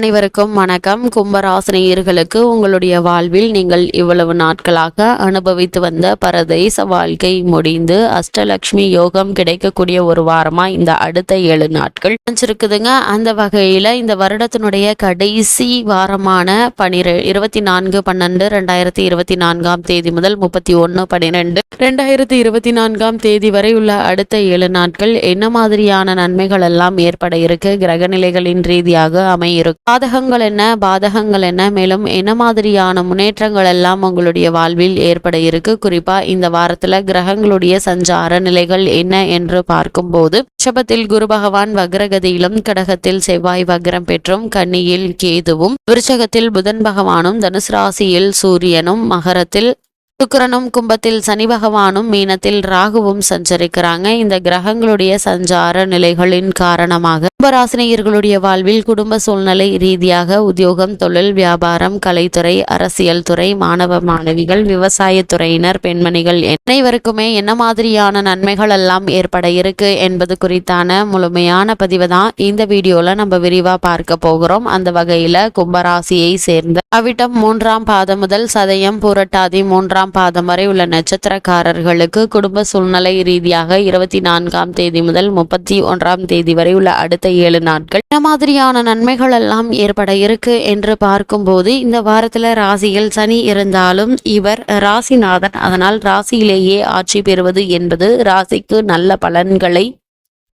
அனைவருக்கும் வணக்கம். கும்பராசினியர்களுக்கு உங்களுடைய வாழ்வில் நீங்கள் இவ்வளவு நாட்களாக அனுபவித்து வந்த பரதேச வாழ்க்கை முடிந்து அஷ்டலட்சுமி யோகம் கிடைக்கக்கூடிய ஒரு வாரமா இந்த அடுத்த 7 நாட்கள் இருக்குதுங்க. அந்த வகையில இந்த வருடத்தினுடைய கடைசி வாரமான 24/12/2024 முதல் 31/12/2024 வரை உள்ள அடுத்த 7 நாட்கள் என்ன மாதிரியான நன்மைகள் எல்லாம் ஏற்பட இருக்கு, கிரக நிலைகளின் ரீதியாக அமையிருக்கும், பாதகங்கள் என்ன பாதகங்கள் என்ன, மேலும் என்ன மாதிரியான முன்னேற்றங்கள் எல்லாம் உங்களுடைய வாழ்வில் ஏற்பட இருக்கு. குறிப்பா இந்த வாரத்துல கிரகங்களுடைய சஞ்சார நிலைகள் என்ன என்று பார்க்கும்போது ரிஷபத்தில் குரு பகவான் வக்ரகதியிலும், கடகத்தில் செவ்வாய் வக்ரம் பெற்றும், கன்னியில் கேதுவும், விருச்சகத்தில் புதன் பகவானும், தனுசு ராசியில் சூரியனும், மகரத்தில் சுக்கிரனும், கும்பத்தில் சனி பகவானும், மீனத்தில் ராகுவும் சஞ்சரிக்கிறாங்க. இந்த கிரகங்களுடைய சஞ்சார நிலைகளின் காரணமாக கும்பராசினியர்களுடைய வாழ்வில் குடும்ப சூழ்நிலை ரீதியாக உத்தியோகம், தொழில், வியாபாரம், கலைத்துறை, அரசியல் துறை, மாணவ மாணவிகள், விவசாய துறையினர், பெண்மணிகள் அனைவருக்குமே என்ன மாதிரியான நன்மைகள் எல்லாம் ஏற்பட இருக்கு என்பது குறித்தான முழுமையான பதிவு தான் இந்த வீடியோல நம்ம விரிவா பார்க்க போகிறோம். அந்த வகையில கும்பராசியை சேர்ந்த அவிட்டம் 3ஆம் பாதம் முதல் சதயம் பூரட்டாதி 3ஆம் பாதம் வரை உள்ள நட்சத்திரக்காரர்களுக்கு குடும்ப சூழ்நிலை ரீதியாக 24ஆம் தேதி முதல் 31ஆம் தேதி வரை உள்ள அடுத்த 7 நாட்கள் என்ன மாதிரியான நன்மைகள் எல்லாம் ஏற்பட இருக்கு என்று பார்க்கும்போது, இந்த வாரத்துல ராசியில் சனி இருந்தாலும் இவர் ராசிநாதன், அதனால் ராசியிலேயே ஆட்சி பெறுவது என்பது ராசிக்கு நல்ல பலன்களை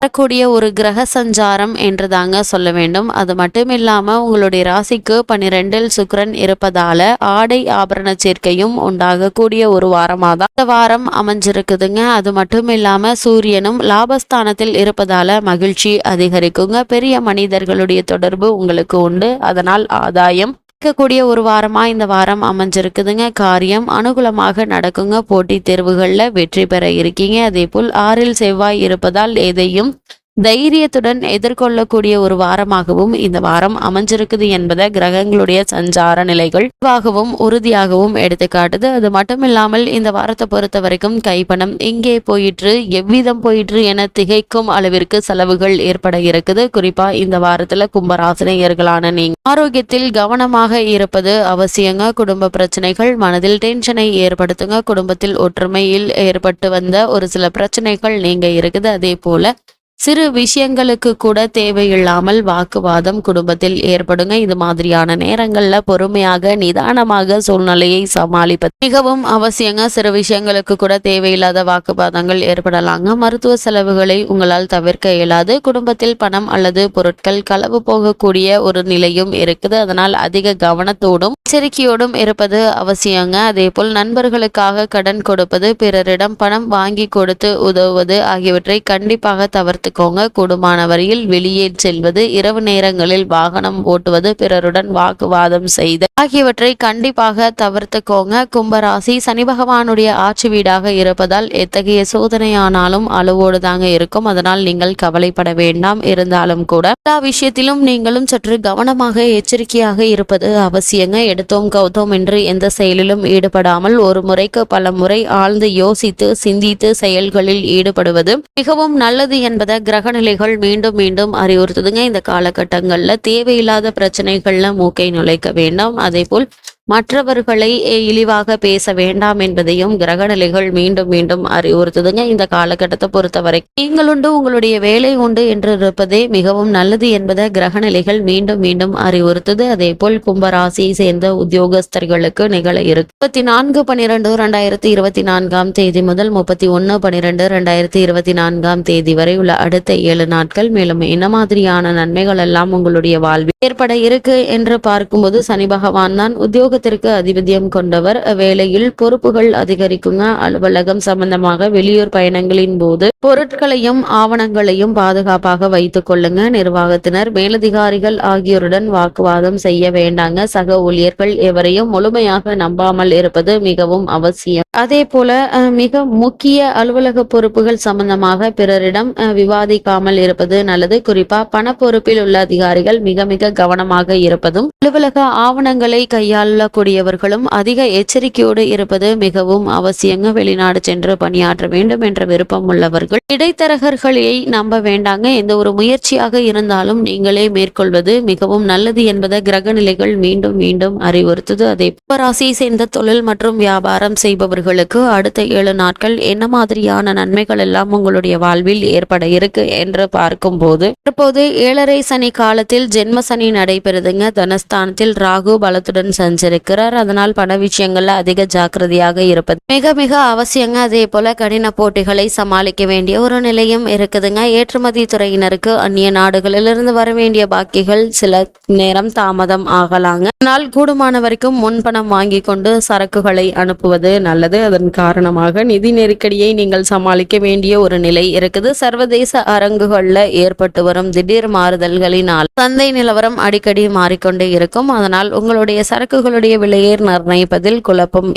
வரக்கூடிய ஒரு கிரக சஞ்சாரம் என்று தாங்க சொல்ல வேண்டும். அது மட்டும் இல்லாம உங்களுடைய ராசிக்கு 12இல் சுக்கிரன் இருப்பதால ஆடை ஆபரண சேர்க்கையும் உண்டாகக்கூடிய ஒரு வாரமாக தான் இந்த வாரம் அமைஞ்சிருக்குதுங்க. அது மட்டும் இல்லாம சூரியனும் லாபஸ்தானத்தில் இருப்பதால மகிழ்ச்சி அதிகரிக்குங்க. பெரிய மனிதர்களுடைய தொடர்பு உங்களுக்கு உண்டு, அதனால் ஆதாயம் கூடிய ஒரு வாரமா இந்த வாரம் அமைஞ்சிருக்குதுங்க. காரியம் அனுகூலமாக நடக்குங்க. போட்டி தேர்வுகள்ல வெற்றி பெற இருக்கீங்க. அதே போல் 6இல் செவ்வாய் இருப்பதால் எதையும் தைரியத்துடன் எதிர்கொள்ளக்கூடிய ஒரு வாரமாகவும் இந்த வாரம் அமைஞ்சிருக்குது என்பதை கிரகங்களுடைய சஞ்சார நிலைகள் உறுதியாகவும் எடுத்துக்காட்டுது. அது மட்டும் இல்லாமல் இந்த வாரத்தை பொறுத்த வரைக்கும் கைப்பணம் எங்கே போயிற்று, எவ்விதம் போயிற்று என திகைக்கும் அளவிற்கு செலவுகள் ஏற்பட இருக்குது. குறிப்பா இந்த வாரத்துல கும்பராசினியர்களான நீங்க ஆரோக்கியத்தில் கவனமாக இருப்பது அவசியங்க. குடும்ப பிரச்சனைகள் மனதில் டென்ஷனை ஏற்படுத்துங்க. குடும்பத்தில் ஒற்றுமையில் ஏற்பட்டு வந்த ஒரு சில பிரச்சனைகள் நீங்க இருக்குது. அதே போல சிறு விஷயங்களுக்கு கூட தேவையில்லாமல் வாக்குவாதம் குடும்பத்தில் ஏற்படுங்க. இது மாதிரியான நேரங்கள்ல பொறுமையாக நிதானமாக சூழ்நிலையை சமாளிப்பது மிகவும் அவசியங்க. சிறு விஷயங்களுக்கு கூட தேவையில்லாத வாக்குவாதங்கள் ஏற்படலாங்க. மருத்துவ செலவுகளை உங்களால் தவிர்க்க இயலாது. குடும்பத்தில் பணம் அல்லது பொருட்கள் களவு போகக்கூடிய ஒரு நிலையும் இருக்குது. அதனால் அதிக கவனத்தோடும் எச்சரிக்கையோடும் இருப்பது அவசியங்க. அதே போல் நண்பர்களுக்காக கடன் கொடுப்பது, பிறரிடம் பணம் வாங்கி கொடுத்து உதவுவது ஆகியவற்றை கண்டிப்பாக தவிர்த்து கூடுமான வரையில் வெளியே செல்வது, இரவு நேரங்களில் வாகனம் ஓட்டுவது, பிறருடன் வாக்குவாதம் செய்து ஆகியவற்றை கண்டிப்பாக தவிர்த்துக்கோங்க. கும்பராசி சனி பகவானுடைய ஆட்சி வீடாக இருப்பதால் எத்தகைய சோதனையானாலும் அளவோடு தாங்க இருக்கும். அதனால் நீங்கள் கவலைப்பட வேண்டாம். இருந்தாலும் கூட எல்லா விஷயத்திலும் நீங்களும் சற்று கவனமாக எச்சரிக்கையாக இருப்பது அவசியங்க. எடுத்தோம் கௌத்தோம் என்று எந்த செயலிலும் ஈடுபடாமல் ஒரு முறைக்கு பல முறை ஆழ்ந்து யோசித்து சிந்தித்து செயல்களில் ஈடுபடுவது மிகவும் நல்லது என்பதை கிரகநிலைகள் மீண்டும் மீண்டும் அறிவுறுத்துதுங்க. இந்த காலகட்டங்கள்ல தேவையில்லாத பிரச்சனைகள்ல மூக்கை நுழைக்க வேண்டாம். அதே போல் மற்றவர்களை இழிவாக பேச வேண்டாம் என்பதையும் கிரகநிலைகள் மீண்டும் மீண்டும் அறிவுறுத்துதுங்க. இந்த காலகட்டத்தை பொறுத்தவரை நீங்கள் உண்டு உங்களுடைய வேலை உண்டு என்று இருப்பதே மிகவும் நல்லது என்பதை கிரகநிலைகள் மீண்டும் மீண்டும் அறிவுறுத்துது. அதே போல் கும்பராசியை சேர்ந்த உத்தியோகஸ்தர்களுக்கு நிகழ இருக்கு 24/12/2024 முதல் 31/12/2024 வரை உள்ள அடுத்த 7 நாட்கள் மேலும் என்ன மாதிரியான நன்மைகள் எல்லாம் உங்களுடைய வாழ்வில் ஏற்பட இருக்கு என்று பார்க்கும்போது, சனி பகவான் தான் உத்தியோகத்திற்கு அதிபதியம் கொண்டவர். வேலையில் பொறுப்புகள் அதிகரிக்குங்க. அலுவலகம் சம்பந்தமாக வெளியூர் பயணங்களின் போது பொருட்களையும் ஆவணங்களையும் பாதுகாப்பாக வைத்துக் கொள்ளுங்க. நிர்வாகத்தினர் மேலதிகாரிகள் ஆகியோருடன் வாக்குவாதம் செய்ய வேண்டாங்க. சக ஊழியர்கள் எவரையும் முழுமையாக நம்பாமல் இருப்பது மிகவும் அவசியம். அதே போல மிக முக்கிய அலுவலக பொறுப்புகள் சம்பந்தமாக பிறரிடம் விவாதிக்காமல் இருப்பது நல்லது. குறிப்பா பண பொறுப்பில் உள்ள அதிகாரிகள் மிக மிக கவனமாக இருப்பதும், அலுவலக ஆவணங்களை கையாள கொள்ளக்கூடியவர்களும் அதிக எச்சரிக்கையோடு இருப்பது மிகவும் அவசியங்க. வெளிநாடு சென்று பணியாற்ற வேண்டும் என்ற விருப்பம் உள்ளவர்கள் இடைத்தரகர்களை நம்ப வேண்டாங்க. எந்த ஒரு முயற்சியாக இருந்தாலும் நீங்களே மேற்கொள்வது மிகவும் நல்லது என்பதை கிரக நிலைகள் மீண்டும் மீண்டும் அறிவுறுத்துது. அதே ராசியை சேர்ந்த தொழில் மற்றும் வியாபாரம் செய்பவர்களுக்கு அடுத்த 7 நாட்கள் என்ன மாதிரியான நன்மைகள் எல்லாம் உங்களுடைய வாழ்வில் ஏற்பட இருக்கு என்று பார்க்கும்போது, தற்போது 7.5 சனி காலத்தில் ஜென்ம சனி நடைபெறுதுங்க. தனஸ்தானத்தில் ராகு பலத்துடன் சஞ்சரிக்கிறார். அதனால் பண விஷயங்கள்ல அதிக ஜாக்கிரதையாக இருப்பது மிக மிக அவசியங்க. அதே போல கடின போட்டிகளை சமாளிக்க வேண்டிய ஒரு நிலையும் இருக்குதுங்க. ஏற்றுமதி துறையினருக்கு அந்நிய நாடுகளிலிருந்து வர வேண்டிய பாக்கிகள் சில நேரம் தாமதம் ஆகலாங்க. ஆனால் கூடுமான வரைக்கும் முன்பணம் வாங்கி கொண்டு சரக்குகளை அனுப்புவது நல்லது. அதன் காரணமாக நிதி நெருக்கடியை நீங்கள் சமாளிக்க வேண்டிய ஒரு நிலை இருக்குது. சர்வதேச அரங்குகள்ல ஏற்பட்டு வரும் திடீர் மாறுதல்களினால் சந்தை நிலவரம் அடிக்கடி மாறிக்கொண்டே இருக்கும். அதனால் உங்களுடைய சரக்குகளுடைய விலையை நிர்ணயிப்பதில் குழப்பம்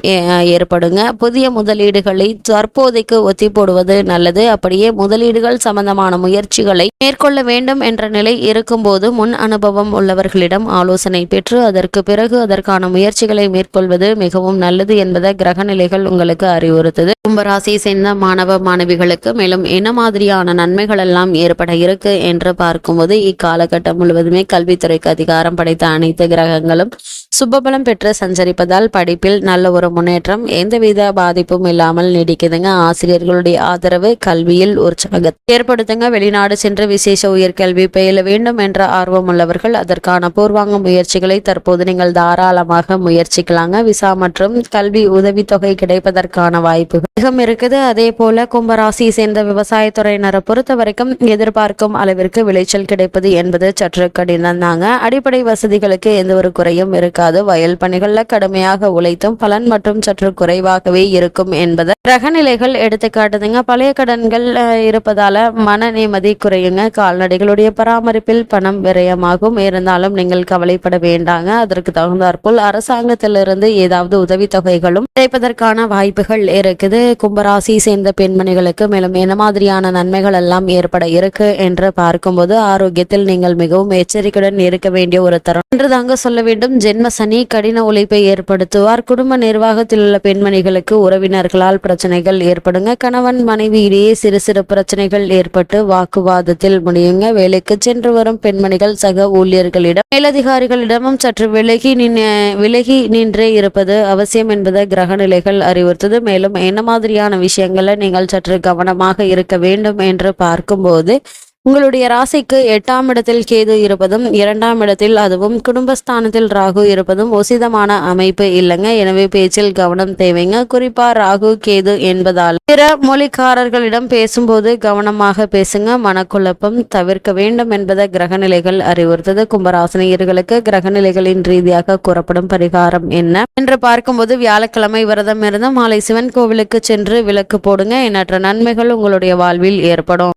ஏற்படுங்க. புதிய முதலீடுகளை தற்போதைக்கு ஒத்தி போடுவது நல்லது. அப்படியே முதலீடுகள் சம்பந்தமான முயற்சிகளை மேற்கொள்ள வேண்டும் என்ற நிலை இருக்கும்போது முன் அனுபவம் உள்ளவர்களிடம் ஆலோசனை பெற்று அதற்கு பிறகு அதற்கான முயற்சிகளை மேற்கொள்வது மிகவும் நல்லது என்பதை கிரக நிலைகள் உங்களுக்கு அறிவுறுத்துது. கும்பராசியை சேர்ந்த மாணவ மாணவிகளுக்கு மேலும் என்ன மாதிரியான நன்மைகள் எல்லாம் ஏற்பட இருக்கு என்று பார்க்கும்போது, இக்காலகட்டம் முழுவதுமே கல்வித்துறைக்கு அதிகாரம் படைத்த அனைத்து கிரகங்களும் சுபபலம் பெற்று சஞ்சரிப்பதால் படிப்பில் நல்ல ஒரு முன்னேற்றம் எந்தவித பாதிப்பும் இல்லாமல் நீடிக்குதுங்க. ஆசிரியர்களுடைய ஆதரவு கல்வியில் உற்சாகத்தை ஏற்படுத்துங்க. வெளிநாடு சென்று விசேஷ உயர்கல்வி பயில வேண்டும் என்ற ஆர்வம் உள்ளவர்கள் அதற்கான பூர்வாங்க முயற்சிகளை தற்போது நீங்கள் தாராளமாக முயற்சிக்கலாங்க. விசா மற்றும் கல்வி உதவித்தொகை கிடைப்பதற்கான வாய்ப்புகள் அதிகம் இருக்குது. அதே போல கும்பராசியை சேர்ந்த விவசாயத்துறையினரை பொறுத்த வரைக்கும் எதிர்பார்க்கும் அளவிற்கு விளைச்சல் கிடைப்பது என்பது சற்று கடினம் தாங்க. அடிப்படை வசதிகளுக்கு எந்த ஒரு குறையும் இருக்காது. வயல் பணிகள்ல கடுமையாக உழைத்தும் பலன் மற்றும் சற்று குறைவாகவே இருக்கும் என்பதை கிரக நிலைகள் எடுத்துக்காட்டுதுங்க. பழைய கடன்கள் இருப்பதால மன நிம்மதி குறையுங்க. கால்நடைகளுடைய பராமரிப்பில் பணம் விரயமாகும். இருந்தாலும் நீங்கள் கவலைப்பட வேண்டாங்க. அதற்கு தகுந்தாற்போல் அரசாங்கத்திலிருந்து ஏதாவது உதவித்தொகைகளும் கிடைப்பதற்கான வாய்ப்புகள் இருக்குது. கும்பராசியை சேர்ந்த பெண்மணிகளுக்கு மேலும் என்ன மாதிரியான நன்மைகள் எல்லாம் ஏற்பட இருக்கு என்று பார்க்கும்போது, ஆரோக்கியத்தில் நீங்கள் மிகவும் எச்சரிக்கையுடன் இருக்க வேண்டிய ஒரு தருணம் என்று தாங்க சொல்ல வேண்டும். ஜென்ம சனி கடின உழைப்பை ஏற்படுத்துவார். குடும்ப நிர்வாகத்தில் உள்ள பெண்மணிகளுக்கு உறவினர்களால் பிரச்சனைகள் ஏற்படுங்க. கணவன் மனைவி இடையே சிறு சிறு பிரச்சனைகள் ஏற்பட்டு வாக்குவாதத்தில் முடியுங்க. வேலைக்கு சென்று வரும் பெண்மணிகள் சக ஊழியர்களிடம் மேலதிகாரிகளிடமும் சற்று விலகி நின்றே இருப்பது அவசியம் என்பதை கிரக நிலைகள் அறிவுறுத்தது. மேலும் என்ன மாதிரியான விஷயங்களை நீங்கள் சற்று கவனமாக இருக்க வேண்டும் என்று பார்க்கும்போது, உங்களுடைய ராசிக்கு 8ஆம் இடத்தில் கேது இருப்பதும் 2ஆம் இடத்தில் அதுவும் குடும்பஸ்தானத்தில் ராகு இருப்பதும் உசிதமான அமைப்பு இல்லைங்க. எனவே பேச்சில் கவனம் தேவைங்க. குறிப்பா ராகு கேது என்பதால் பிற மொழிக்காரர்களிடம் பேசும்போது கவனமாக பேசுங்க. மனக்குழப்பம் தவிர்க்க வேண்டும் என்பதை கிரகநிலைகள் அறிவுறுத்தது. கும்பராசினியர்களுக்கு கிரகநிலைகளின் ரீதியாக கூறப்படும் பரிகாரம் என்ன என்று பார்க்கும்போது, வியாழக்கிழமை விரதம் இருந்து மாலை சிவன் கோவிலுக்கு சென்று விளக்கு போடுங்க. எண்ணற்ற நன்மைகள் உங்களுடைய வாழ்வில் ஏற்படும்.